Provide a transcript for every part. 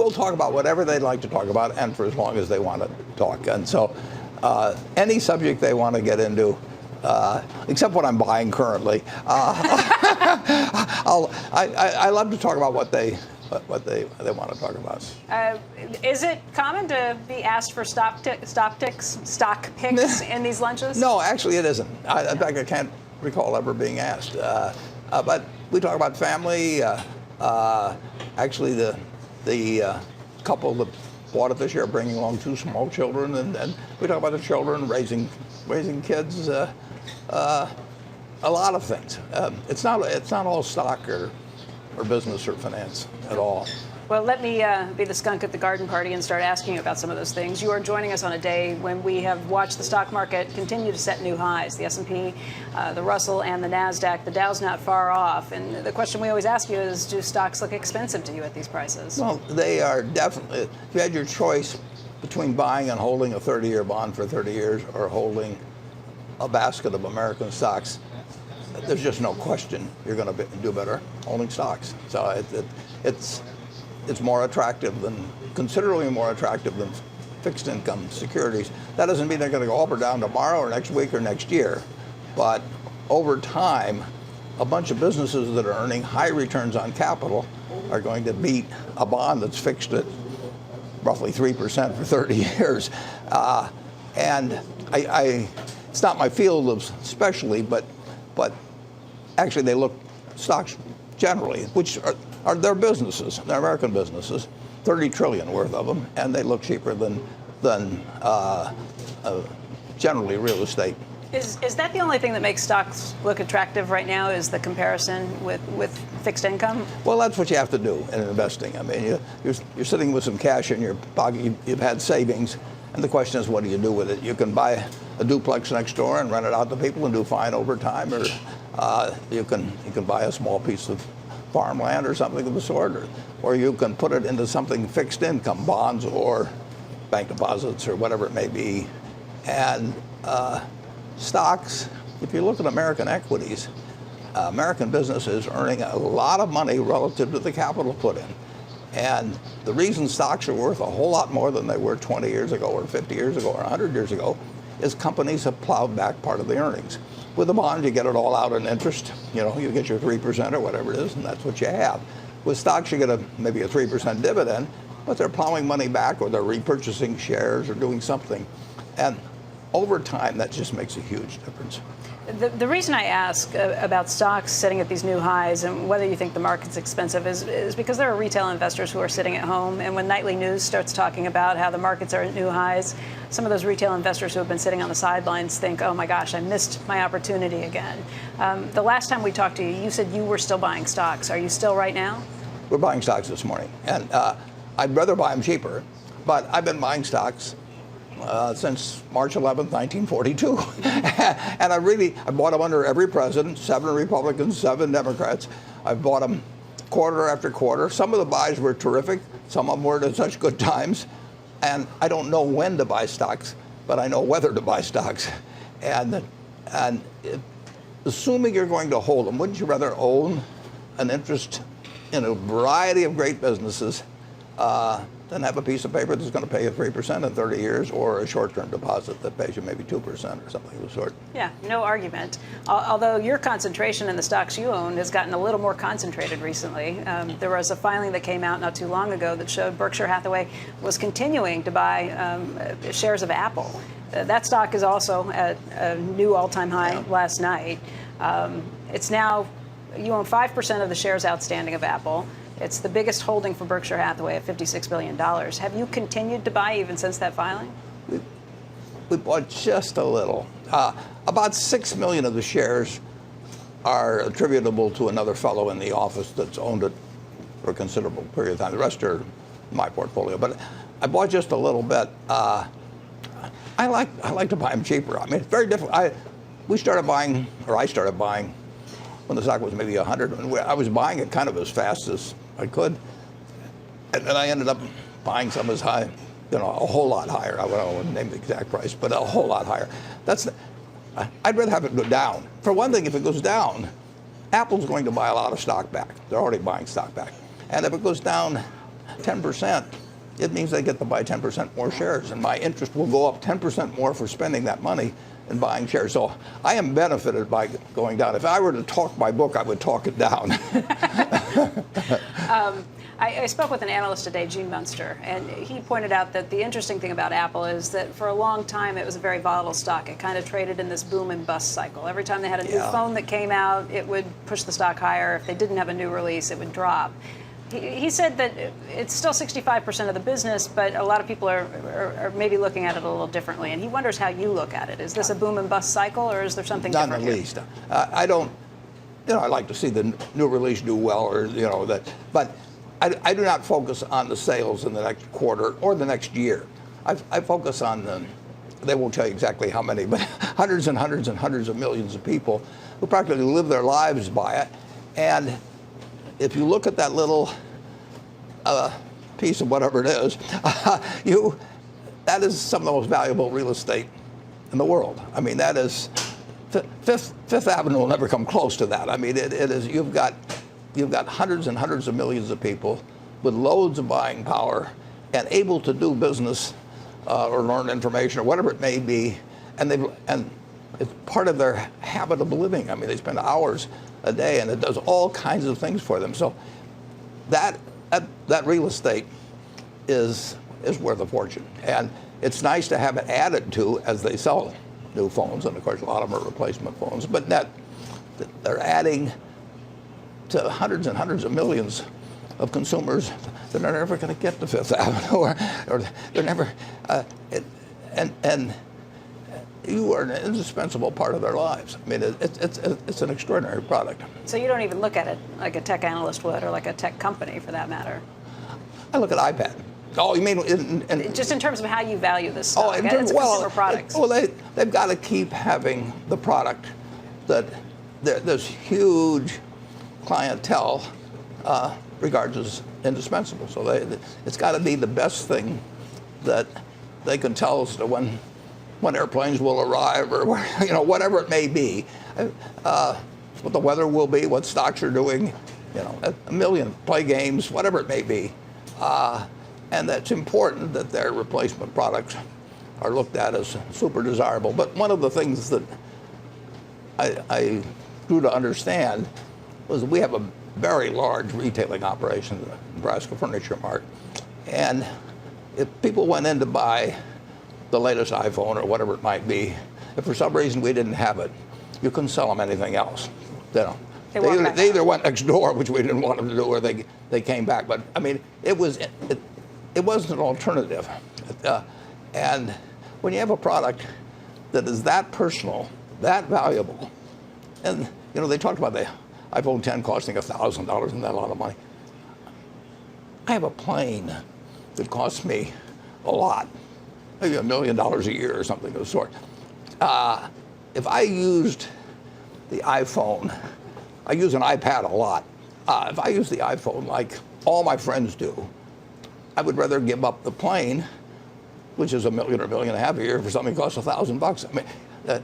we'll talk about whatever they'd like to talk about, and for as long as they want to talk. And so, any subject they want to get into, except what I'm buying currently, I love to talk about what they want to talk about. Is it common to be asked for stock picks in these lunches? No, actually it isn't. In fact, I can't recall ever being asked. But we talk about family. Actually, the couple that bought it this year are bringing along 2 small children, and we talk about the children raising kids. A lot of things. It's not all stock or business or finance at all. Well, let me be the skunk at the garden party and start asking you about some of those things. You are joining us on a day when we have watched the stock market continue to set new highs. The S&P, the Russell, and the NASDAQ. The Dow's not far off. And the question we always ask you is, do stocks look expensive to you at these prices? Well, they are definitely. If you had your choice between buying and holding a 30-year bond for 30 years or holding a basket of American stocks, there's just no question you're going to do better holding stocks. So it's more attractive considerably more attractive than fixed income securities. That doesn't mean they're going to go up or down tomorrow or next week or next year, but over time, a bunch of businesses that are earning high returns on capital are going to beat a bond that's fixed at roughly 3% for 30 years. And it's not my field of specialty, but actually they look stocks generally, which are their businesses, they're American businesses, 30 trillion worth of them, and they look cheaper than generally real estate. Is that the only thing that makes stocks look attractive right now, is the comparison with fixed income? Well, that's what you have to do in investing. I mean, you're sitting with some cash in your pocket, you've had savings, and the question is, what do you do with it? You can buy a duplex next door and rent it out to people and do fine over time, or you can buy a small piece of farmland or something of the sort, or you can put it into something fixed income, bonds or bank deposits or whatever it may be. And stocks, if you look at American equities, American businesses earning a lot of money relative to the capital put in. And the reason stocks are worth a whole lot more than they were 20 years ago or 50 years ago or 100 years ago is companies have plowed back part of the earnings. With a bond, you get it all out in interest. You know, you get your 3% or whatever it is, and that's what you have. With stocks, you get maybe a 3% dividend, but they're plowing money back, or they're repurchasing shares or doing something. And over time, that just makes a huge difference. The reason I ask about stocks sitting at these new highs and whether you think the market's expensive is because there are retail investors who are sitting at home, and when nightly news starts talking about how the markets are at new highs, some of those retail investors who have been sitting on the sidelines think, oh my gosh, I missed my opportunity again. The last time we talked to you, you said you were still buying stocks. Are you still right now? We're buying stocks this morning, and I'd rather buy them cheaper, but I've been buying stocks since March 11th, 1942. And I bought them under every president, 7 Republicans, 7 Democrats. I've bought them quarter after quarter. Some of the buys were terrific. Some of them weren't at such good times. And I don't know when to buy stocks, but I know whether to buy stocks. And assuming you're going to hold them, wouldn't you rather own an interest in a variety of great businesses than have a piece of paper that's going to pay you 3% in 30 years, or a short-term deposit that pays you maybe 2% or something of the sort? Yeah, no argument. Although your concentration in the stocks you own has gotten a little more concentrated recently. There was a filing that came out not too long ago that showed Berkshire Hathaway was continuing to buy shares of Apple. That stock is also at a new all-time high last night. It's now, you own 5% of the shares outstanding of Apple. It's the biggest holding for Berkshire Hathaway at $56 billion. Have you continued to buy even since that filing? We bought just a little. About 6 million of the shares are attributable to another fellow in the office that's owned it for a considerable period of time. The rest are my portfolio. But I bought just a little bit. I like to buy them cheaper. I mean, it's very difficult. I started buying when the stock was maybe 100. I was buying it kind of as fast as I could, and then I ended up buying some as high, a whole lot higher. I won't name the exact price, but a whole lot higher. I'd rather have it go down. For one thing, if it goes down, Apple's going to buy a lot of stock back. They're already buying stock back. And if it goes down 10%, it means they get to buy 10% more shares, and my interest will go up 10% more for spending that money in buying shares. So I am benefited by going down. If I were to talk my book, I would talk it down. I spoke with an analyst today, Gene Munster, and he pointed out that the interesting thing about Apple is that for a long time it was a very volatile stock. It kind of traded in this boom and bust cycle. Every time they had a new phone that came out, it would push the stock higher. If they didn't have a new release, it would drop. He said that it's still 65% of the business, but a lot of people are maybe looking at it a little differently. And he wonders how you look at it. Is this a boom and bust cycle, or is there something different? Not in the least. I don't, I like to see the new release do well, or, that. But I do not focus on the sales in the next quarter or the next year. I focus on they won't tell you exactly how many, but hundreds and hundreds and hundreds of millions of people who practically live their lives by it. And if you look at that little piece of whatever it is, that is some of the most valuable real estate in the world. I mean, that is Fifth Avenue will never come close to that. I mean, it is. You've got hundreds and hundreds of millions of people with loads of buying power and able to do business or learn information or whatever it may be, and it's part of their habit of living. I mean, they spend hours a day, and it does all kinds of things for them. So that real estate is worth a fortune, and it's nice to have it added to as they sell new phones, and of course a lot of them are replacement phones. But they're adding to hundreds and hundreds of millions of consumers that are never going to get to Fifth Avenue, or they're never, and you are an indispensable part of their lives. I mean, it's an extraordinary product. So you don't even look at it like a tech analyst would, or like a tech company for that matter? I look at iPad. Oh, you mean just in terms of how you value this stock? Oh, it's consumer products. They've got to keep having the product that this huge clientele regards as indispensable. So it's got to be the best thing that they can tell us to when airplanes will arrive, or whatever it may be, what the weather will be, what stocks are doing, a million play games, whatever it may be, and that's important that their replacement products are looked at as super desirable. But one of the things that I grew to understand was we have a very large retailing operation, the Nebraska Furniture Mart, and if people went in to buy the latest iPhone or whatever it might be, if for some reason we didn't have it, you couldn't sell them anything else. They either went next door, which we didn't want them to do, or they came back. But I mean, it wasn't an alternative. And when you have a product that is that personal, that valuable, and they talked about the iPhone 10 costing $1,000, isn't that a lot of money? I have a plane that costs me a lot, maybe $1 million a year or something of the sort. If I used the iPhone, I use an iPad a lot. If I use the iPhone like all my friends do, I would rather give up the plane, which is $1 million or $1.5 million a year, for something that costs $1,000. I mean,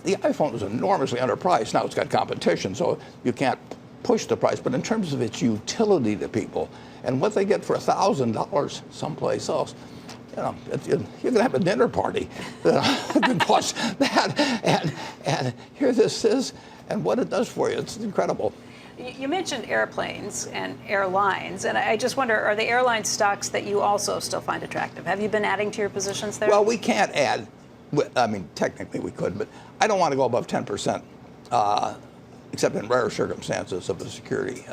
the iPhone is enormously underpriced. Now it's got competition, so you can't push the price. But in terms of its utility to people and what they get for $1,000 someplace else, you're going to have a dinner party that can cost that. And here this is, and what it does for you, it's incredible. You mentioned airplanes and airlines, and I just wonder, are the airline stocks that you also still find attractive? Have you been adding to your positions there? Well, we can't add. I mean, technically we could, but I don't want to go above 10%, except in rare circumstances of the security.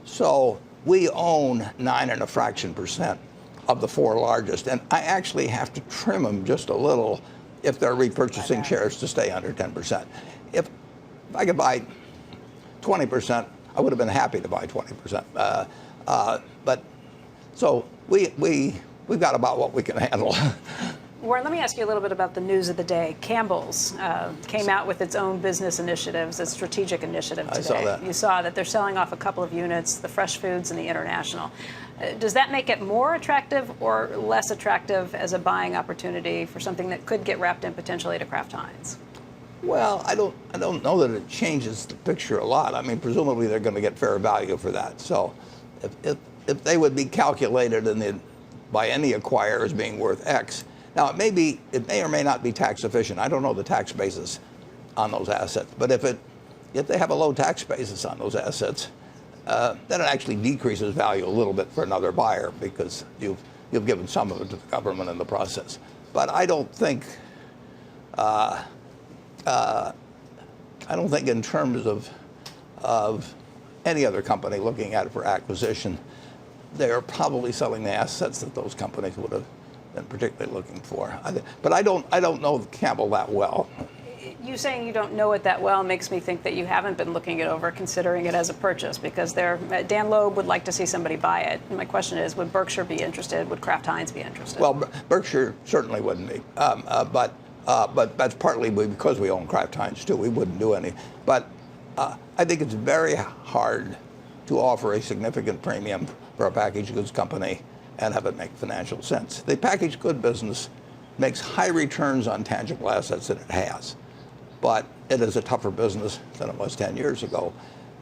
So we own 9.5% of the four largest, and I actually have to trim them just a little if they're repurchasing shares to stay under 10%. If I could buy 20%, I would have been happy to buy 20%. But so we've got about what we can handle. Warren, let me ask you a little bit about the news of the day. Campbell's came out with its own business initiatives, its strategic initiative today. I saw that. You saw that they're selling off a couple of units, the fresh foods and the international. Does that make it more attractive or less attractive as a buying opportunity for something that could get wrapped in potentially to Kraft Heinz? Well, I don't know that it changes the picture a lot. I mean, presumably they're going to get fair value for that. So if they would be calculated by any acquirer as being worth X. Now, it may or may not be tax efficient. I don't know the tax basis on those assets, but if they have a low tax basis on those assets, then it actually decreases value a little bit for another buyer because you've given some of it to the government in the process. But I don't think in terms of any other company looking at it for acquisition, they're probably selling the assets that those companies would have been particularly looking for. But I don't know Campbell that well. You saying you don't know it that well makes me think that you haven't been looking it over, considering it as a purchase, because Dan Loeb would like to see somebody buy it. And my question is, would Berkshire be interested? Would Kraft Heinz be interested? Well, Berkshire certainly wouldn't be, but that's partly because we own Kraft Heinz too. We wouldn't do any. But I think it's very hard to offer a significant premium for a packaged goods company and have it make financial sense. The packaged good business makes high returns on tangible assets that it has, but it is a tougher business than it was 10 years ago,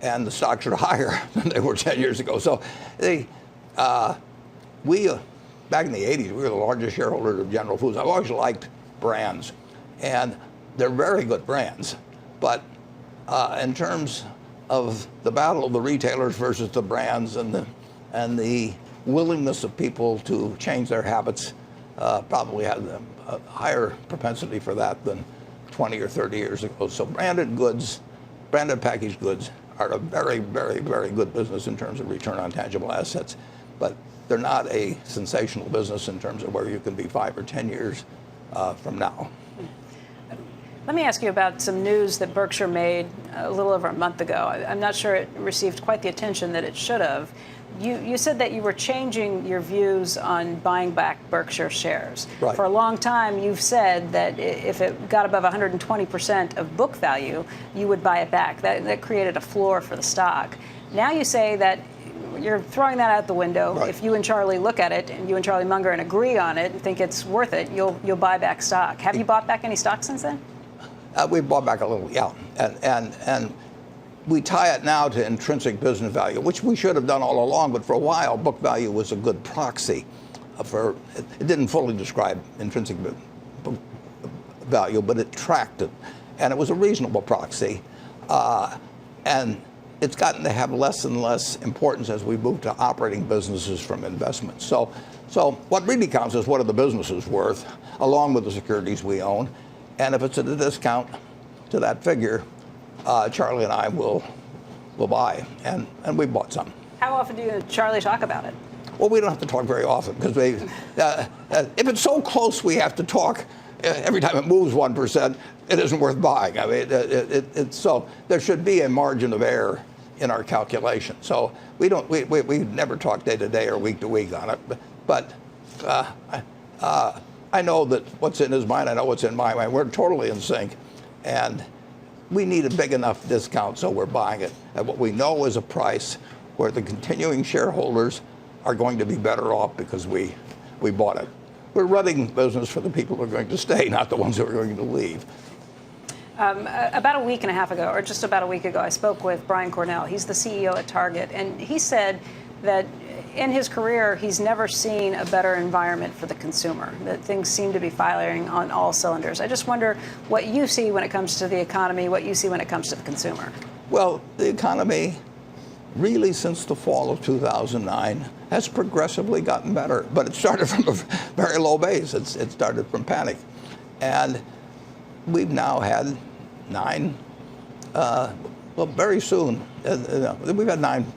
and the stocks are higher than they were 10 years ago. So we back in the 80s, we were the largest shareholder of General Foods. I've always liked brands, and they're very good brands, but in terms of the battle of the retailers versus the brands and the willingness of people to change their habits, probably had a higher propensity for that than 20 or 30 years ago. So branded packaged goods are a very, very, very good business in terms of return on tangible assets, but they're not a sensational business in terms of where you can be 5 or 10 years from now. Let me ask you about some news that Berkshire made a little over a month ago. I'm not sure it received quite the attention that it should have. You said that you were changing your views on buying back Berkshire shares. Right. For a long time, you've said that if it got above 120% of book value, you would buy it back. That created a floor for the stock. Now you say that you're throwing that out the window. Right. If you and Charlie look at it, and you and Charlie Munger and agree on it and think it's worth it, you'll buy back stock. Have you bought back any stock since then? We've bought back a little, yeah, and we tie it now to intrinsic business value, which we should have done all along. But for a while, book value was a good proxy for. It didn't fully describe intrinsic book value, but it tracked it, and it was a reasonable proxy. And it's gotten to have less and less importance as we move to operating businesses from investments. So what really counts is what are the businesses worth, along with the securities we own. And if it's at a discount to that figure, Charlie and I will buy, and we bought some. How often do you and Charlie talk about it? Well, we don't have to talk very often because if it's so close we have to talk every time it moves 1%, it isn't worth buying. I mean, so there should be a margin of error in our calculation. So we never talk day to day or week to week on it, but I know that what's in his mind, I know what's in my mind. We're totally in sync, and we need a big enough discount so we're buying it at what we know is a price where the continuing shareholders are going to be better off because we bought it. We're running business for the people who are going to stay, not the ones who are going to leave. About a week and a half ago, or just about a week ago, I spoke with Brian Cornell. He's the CEO at Target, and he said that in his career, he's never seen a better environment for the consumer, that things seem to be firing on all cylinders. I just wonder what you see when it comes to the economy, what you see when it comes to the consumer. Well, the economy, really since the fall of 2009, has progressively gotten better. But it started from a very low base. It started from panic. And we've now had very soon, we've had 9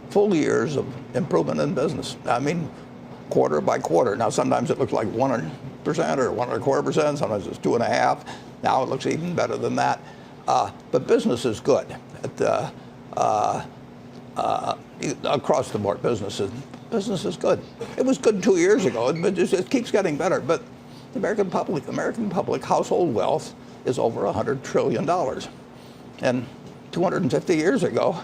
full years of improvement in business. I mean, quarter by quarter. Now, sometimes it looks like 1% or 1.25%. Sometimes it's 2.5%. Now it looks even better than that. But business is good. Across the board, business is good. It was good 2 years ago, but it keeps getting better. But the American public household wealth is over $100 trillion. And 250 years ago,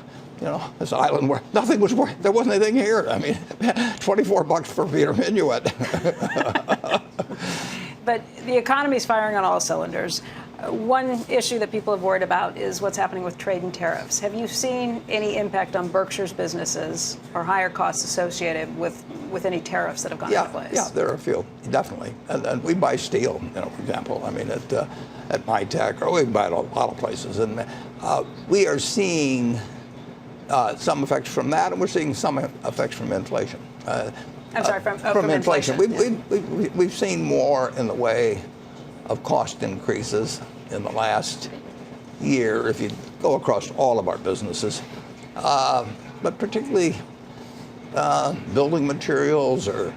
this island where nothing was worth, there wasn't anything here. I mean, $24 for Peter Minuet. But the economy's firing on all cylinders. One issue that people have worried about is what's happening with trade and tariffs. Have you seen any impact on Berkshire's businesses or higher costs associated with any tariffs that have gone into place? Yeah, there are a few, definitely. And we buy steel, for example. I mean, at MyTech, or we buy it at a lot of places. And we are seeing some effects from that, and we're seeing some effects from inflation. I'm sorry, from inflation. inflation. We've seen more in the way of cost increases in the last year, if you go across all of our businesses, but particularly building materials, or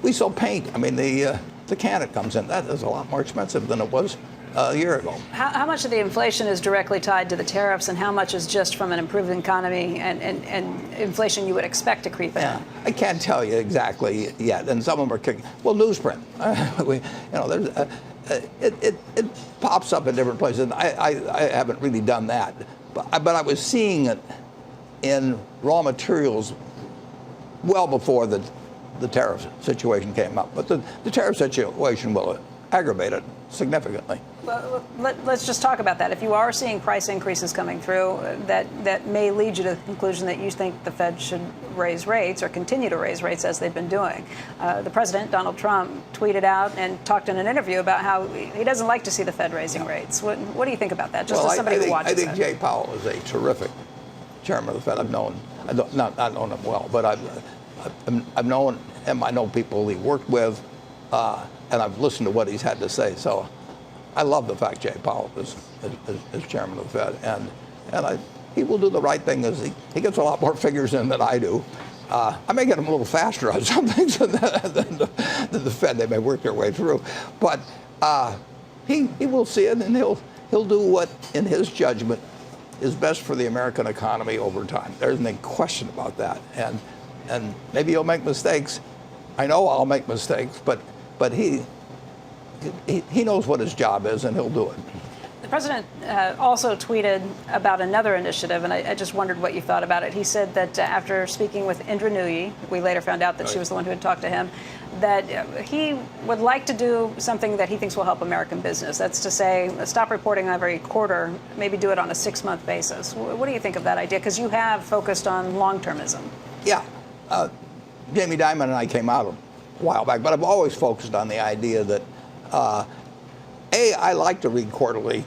we sell paint. I mean, the can it comes in, that is a lot more expensive than it was a year ago. How much of the inflation is directly tied to the tariffs, and how much is just from an improving economy and inflation you would expect to creep in? Yeah, I can't tell you exactly yet, and some of them are kicking. Well, newsprint, it pops up in different places. And I haven't really done that, but I was seeing it in raw materials well before the tariff situation came up. But the tariff situation will aggravate it significantly. Well, let's just talk about that. If you are seeing price increases coming through, that may lead you to the conclusion that you think the Fed should raise rates or continue to raise rates as they've been doing. The president, Donald Trump, tweeted out and talked in an interview about how he doesn't like to see the Fed raising rates. What do you think about that? Just as somebody who watches I think it. Jay Powell is a terrific chairman of the Fed. I've known not known him well, but I've known him. I know people he worked with. And I've listened to what he's had to say. So I love the fact Jay Powell is chairman of the Fed. And he will do the right thing. As he gets a lot more figures in than I do. I may get him a little faster on some things than the Fed. They may work their way through. But he will see it, and he'll do what, in his judgment, is best for the American economy over time. There's no question about that. And maybe he'll make mistakes. I know I'll make mistakes, but he knows what his job is, and he'll do it. The president also tweeted about another initiative, and I just wondered what you thought about it. He said that after speaking with Indra Nooyi, we later found out that she was the one who had talked to him, that he would like to do something that he thinks will help American business. That's to say, stop reporting every quarter, maybe do it on a 6-month basis. What do you think of that idea? Because you have focused on long-termism. Yeah. Jamie Dimon and I came out a while back, but I've always focused on the idea that, I like to read quarterly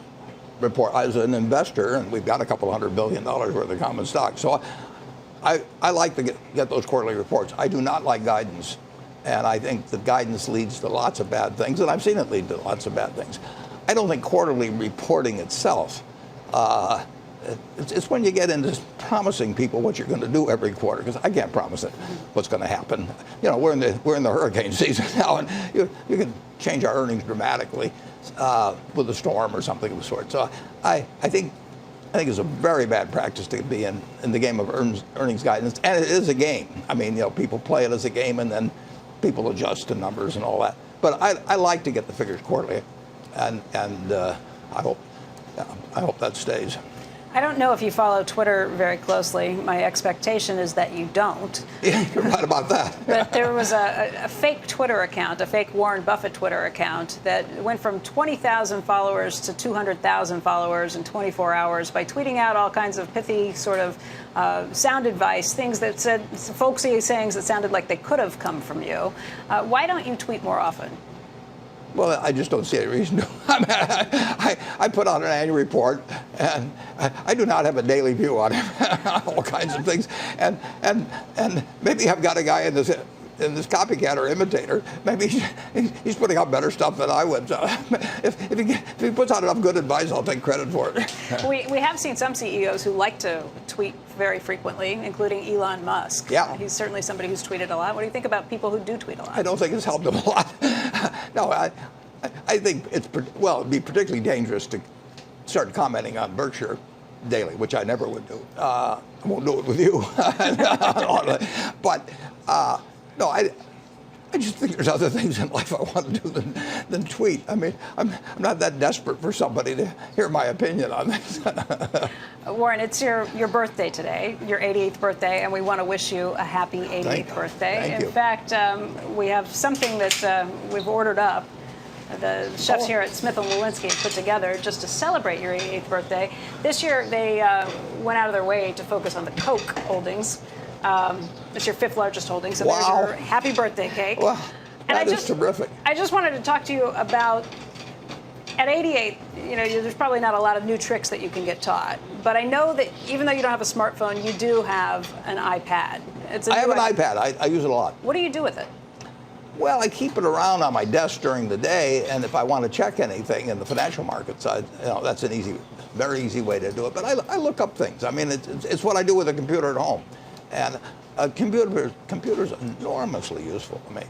report. As an investor, and we've got a couple $100 billion worth of common stock, so I like to get those quarterly reports. I do not like guidance, and I think that guidance leads to lots of bad things, and I've seen it lead to lots of bad things. I don't think quarterly reporting itself, it's when you get into promising people what you're going to do every quarter, because I can't promise it what's going to happen. We're in the hurricane season now, and you can change our earnings dramatically with a storm or something of the sort. So I think it's a very bad practice to be in the game of earnings guidance, and it is a game. I mean, people play it as a game, and then people adjust the numbers and all that. But I like to get the figures quarterly, and I hope that stays. I don't know if you follow Twitter very closely. My expectation is that you don't. Yeah, you're right about that. But there was a fake Twitter account, a fake Warren Buffett Twitter account that went from 20,000 followers to 200,000 followers in 24 hours by tweeting out all kinds of pithy sort of sound advice, things that said, folksy sayings that sounded like they could have come from you. Why don't you tweet more often? Well, I just don't see any reason to. I put out an annual report, and I do not have a daily view on all kinds of things. And maybe I've got a guy in this copycat or imitator. Maybe he's putting out better stuff than I would. So if he puts out enough good advice, I'll take credit for it. We have seen some CEOs who like to tweet very frequently, including Elon Musk. Yeah. He's certainly somebody who's tweeted a lot. What do you think about people who do tweet a lot? I don't think it's helped him a lot. No, I think it'd be particularly dangerous to start commenting on Berkshire daily, which I never would do. I won't do it with you. But no, I just think there's other things in life I want to do than tweet. I mean, I'm not that desperate for somebody to hear my opinion on this. Warren, it's your birthday today, your 88th birthday, and we want to wish you a happy 88th birthday. Thank you. In fact, we have something that we've ordered up. the chefs Oh. here at Smith & Wolinski put together just to celebrate your 88th birthday. This year, they went out of their way to focus on the Coke holdings. It's your 5th largest holding, so there's Wow. your happy birthday cake. Well, And that is terrific. I just wanted to talk to you about, at 88, there's probably not a lot of new tricks that you can get taught. But I know that even though you don't have a smartphone, you do have an iPad. I have an iPad. I use it a lot. What do you do with it? Well, I keep it around on my desk during the day, and if I want to check anything in the financial markets, that's an easy, very easy way to do it. But I look up things. I mean, it's what I do with a computer at home, and a computer's enormously useful to me.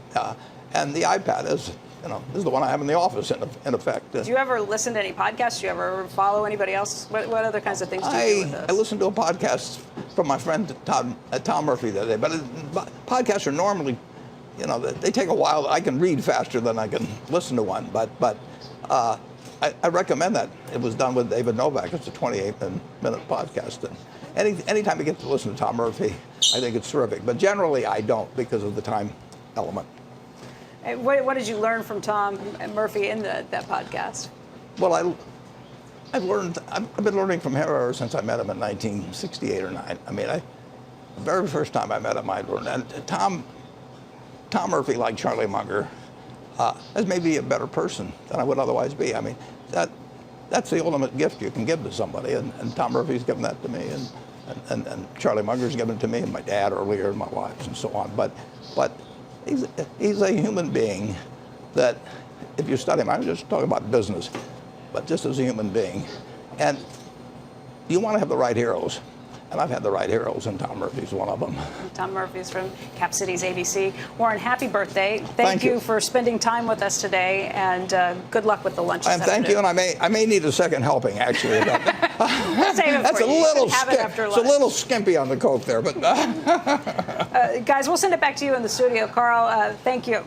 And the iPad is the one I have in the office in effect. Do you ever listen to any podcasts? Do you ever follow anybody else? What other kinds of things do you do with this? I listened to a podcast from my friend Tom Murphy the other day, but podcasts are normally, they take a while. I can read faster than I can listen to one, but I recommend that. It was done with David Novak. It's a 28-minute podcast, and anytime you get to listen to Tom Murphy, I think it's terrific. But generally, I don't because of the time element. What did you learn from Tom Murphy in that podcast? Well, I've been learning from him ever since I met him in 1968 or 9. I mean, the very first time I met him, I learned. And Tom Murphy, like Charlie Munger, has made me a better person than I would otherwise be. I mean, that's the ultimate gift you can give to somebody, and Tom Murphy's given that to me, and Charlie Munger's given it to me, and my dad earlier, and my wives, and so on. But he's a human being that, if you study him, I'm just talking about business, but just as a human being. And you want to have the right heroes. And I've had the right heroes, and Tom Murphy's one of them. Tom Murphy's from Cap Cities ABC. Warren, happy birthday. Thank you for spending time with us today, and good luck with the lunch. And thank you, and I may need a second helping, actually. Save it That's for a you. little Have it after it's a lunch. little skimpy on the Coke there, but Guys, we'll send it back to you in the studio. Carl, thank you.